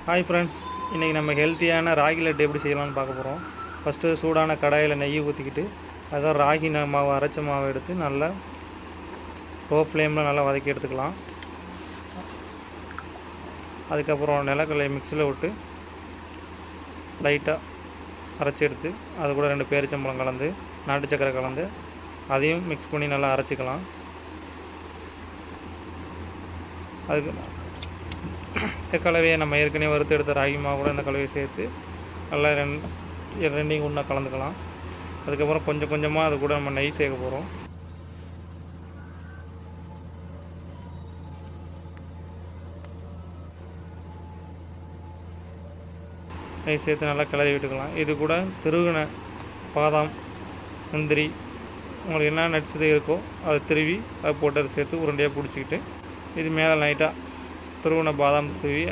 Hi friends, இன்றைக்கி நம்ம ஹெல்த்தியான ராகி லட்டு எப்படி செய்யலாம்னு பார்க்க போகிறோம். ஃபஸ்ட்டு சூடான கடாயில் நெய் ஊற்றிக்கிட்டு அதான் ராகி மாவு அரைச்ச மாவை எடுத்து நல்லா லோ ஃப்ளேமில் நல்லா வதக்கி எடுத்துக்கலாம். அதுக்கப்புறம் நிலக்கடலை மிக்ஸியில் விட்டு லைட்டாக அரைச்சி எடுத்து அது கூட 2 பேரிச்சம்பழம் கலந்து நாட்டு சக்கரை கலந்து அதையும் மிக்ஸ் பண்ணி நல்லா அரைச்சிக்கலாம். அதுக்கு இந்த கலவையை நம்ம ஏற்கனவே வறுத்து எடுத்த ராகி மாவு கூட இந்த கலவையை சேர்த்து நல்லா ரெண்டையும் ஒன்றா கலந்துக்கலாம். அதுக்கப்புறம் கொஞ்சம் கொஞ்சமாக அது கூட நம்ம நெய் சேர்க்க போகிறோம். நெய் சேர்த்து நல்லா கிளறி விட்டுக்கலாம். இது கூட திருவின பாதாம், முந்திரி, உங்களுக்கு என்ன நட்ஸ் இருக்கோ அதை திருவி அதை போட்டு அதை சேர்த்து உருண்டையாக பிடிச்சிக்கிட்டு இது மேலே லைட்டாக துருவின பாதாம் தூவி